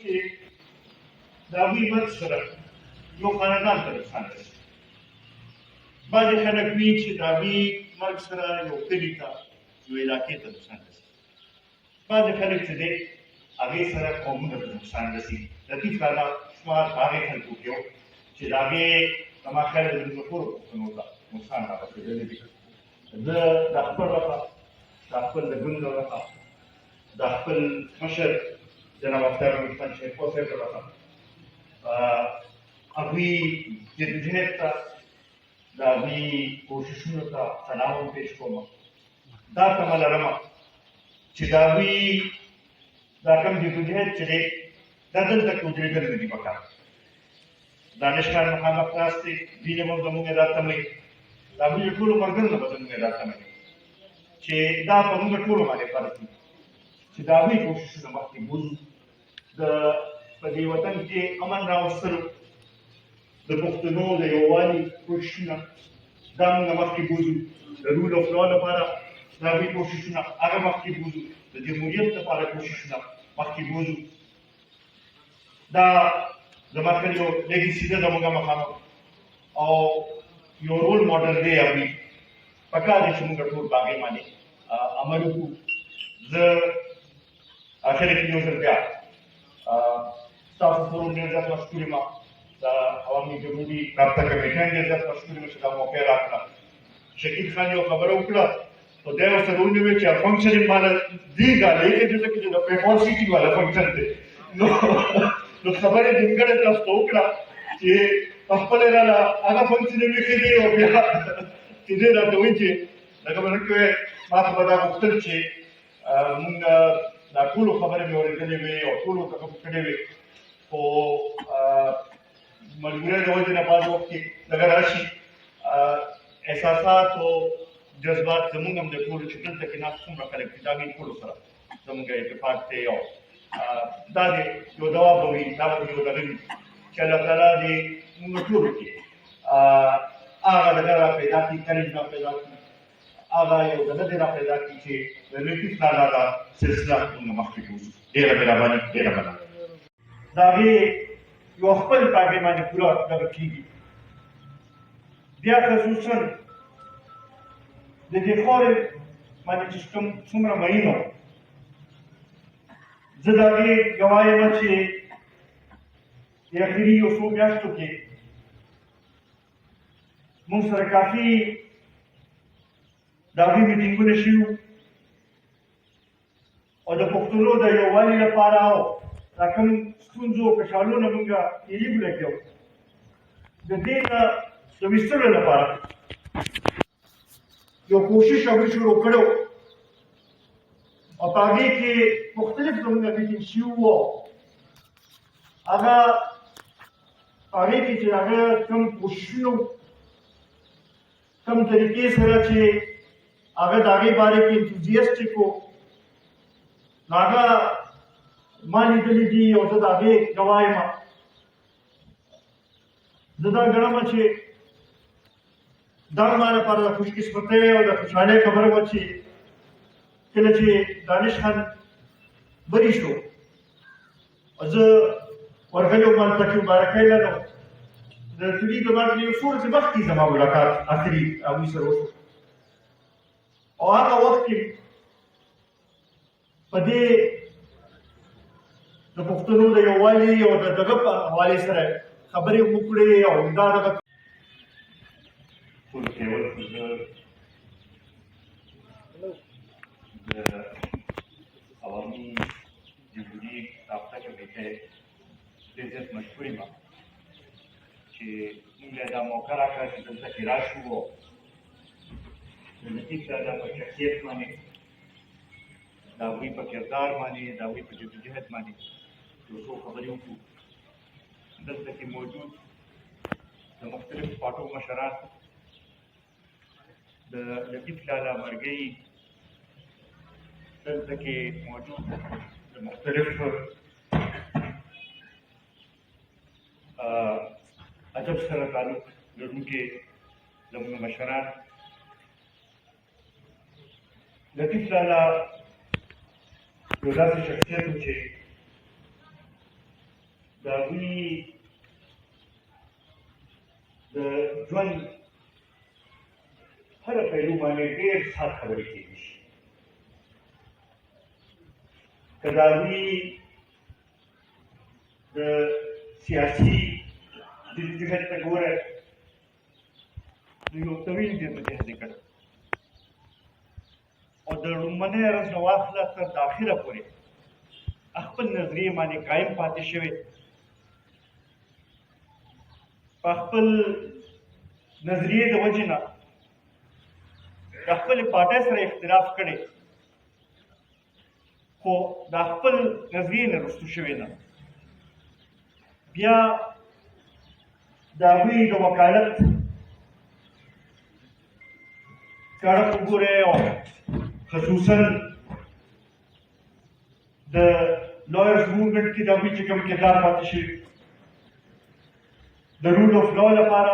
چې د هغوی مرګ سره یو خاندان ته نقصان رسي. بعضې خلک وي چې د هغوی مرګ سره یو کلي ته یو علاقې ته نقصان رسي. بعضې خلک چې دی هغې سره قومونه ته نقصان رسي. لطیف لالا شمار په هغې خلکو کې و چې د هغې زما خیال د دوی ټولو پښتنو ته نقصان رارسېدلی دی. زه د خپل وخت د خپل د ګوند له وخت د خپل مشر جناب اختر عثمان شیخو صاحب له وخت هغوی جدوجہد ته د هغوی کوششونو ته سلام پیش کوم. دا تمه لرمه چې د هغوی دا کوم جدوجہد چې دی دا دلته کې ودرېدل نه دي پکار. دانشګان مخامخ ناست دي، دوی نه به زموږ دا تمه وي، د هغوی د ټولو ملګرو نه به زموږ دا تمه وي چې دا په موږ ټولو باندې فرض دي چې د هغوی کوششونه مخکې بوځو. په دې وطن کې امن راوستلو د پښتنو د یووالي کوششونه دا موږ مخکې بوځو. د رول اف لا لپاره د هغوی کوششونه هغه مخکې بوځو. د جمهوریت لپاره کوششونه مخکې بوځو. دا زما خیال یو لیګسي ده زموږ مخامخ او یو رول ماډل دی هغوی. پکار دی چې موږ ټول په هغې باندې عمل وکړو. زه اخر کې یو ځل بیا ستاسو ټولو ډېر زیات مشکور یم. د عوامي جمهوري رابطه کمیټیان ډېر زیات مشکور یم چې دا موقع راکړه. شکیل خان یو خبره وکړه خو دی ورسره ونیوې چې فنکشن ماله دې ډالۍ کې ځکه چې د پیپال سیټي والا فنکشن دی. نو خبره یې نیمګړې تاسو ته وکړه چې خپله راله هغه فنکشن یې ویښې دی او بیا چې دې راته وایي چې لکه به نه کوې ما ته به دا غوښتل چې مونږ دا ټولو خبرې مې اورېدلې وې او ټولو ته ښه کړې وې خو مجبورۍ د وجې نه بعض وخت کې لږه راشي احساسات او جذبات زمونږ هم د ټولو چې دلته کې ناست څومره خلک دي د هغوی ټولو سره زمونږ اتفاق دی او دا دې یو دوا به وي دا به یو دغه وي چې الله تعالی دې مونږ ټولو کې هغه دغه را پیدا کړي کریم را پیدا کړي هغه یو دغه دې را پیدا کړي چې د لطیف لالا دا سلسله مونږ مخکې بوځو. ډېره مهرباني ډېره مننه. د هغې یو خپل په هغې باندې پوره دغه کېږي. بیا خصوصا د دې خاورې باندې چې څومره مین وم زه د هغې ګواه یم چې د اخري یو څو میاشتو کې موږ سره کافي د هغوی میټینګونه شوي وو او د پښتنو د یووالي لپاره او دا کوم ستونزو او کشالونه موږ ایلي ولګیا وو د دې نه د ویستلو لپاره یو کوشش هغوی شروع کړی و او په هغې کې مختلف زموږ میټینګ شوي وو. هغه په هغې کې چې هغه کوم کوششونه کوم طریقې سره چې هغه د هغې باره کې انتوزیاسټیک و نو هغه ما لیدلي دي او زه د هغې ګواه یم. زه دا ګڼم چې دا زما لپاره د خوشقسمتۍ او د خوشحالۍ خبره وه چې کله چې دانش خان بری شو زه ورغلی وم هلته کې مبارکۍ لرم د طلي د مرګ نه یو څو ورځې مخکې زما ملاقات اخري هغوی سره وشو او هغه وخت کې په دې د پښتنو د یووالي او د دغه په حوالې سره خبرې وکړې او دا دغه ټول کېول زه د عوامي جمهوري رابطه کمیټۍ ډېر زیات مشکور یم چې موږ له دا موقع راکړه چې دلته کې راشو او د لطیف لالا په شخصیت باندې د هغوی په کردار باندې د هغوی په جدوجهد باندې یو څو خبرې وکړو. دلته کې موجود د مختلفو پارټو مشران د لطیف لالا مرګي دلته کې موجود د مختلفو ادب سره تعلق لرونکي زموږ مشران. لطیف لالا یو داسې شخصیت و چې د هغوی د ژوند هره پهلو باندې ډېر سات خبرې کېدی شي. که د هغوی د سیاسي جدوجہد ته ګوره، نو یو طویل جدوجہد یې کړی او د لومړنۍ ورځ نه واخله تر د اخره پورې خپل نظریې باندې قایم پاتې شوی، په خپل نظریې د وجې نه د خپلې پارټۍ سره اختلاف کړی، خو د خپل نظریې نه رسو شوی نه. بیا د هغوی د وکالت سړک وګورئ او خصوصا د لایرز موومنټ کې د هغوی چې کوم کردار پاتې شوي، د رول آف لا لپاره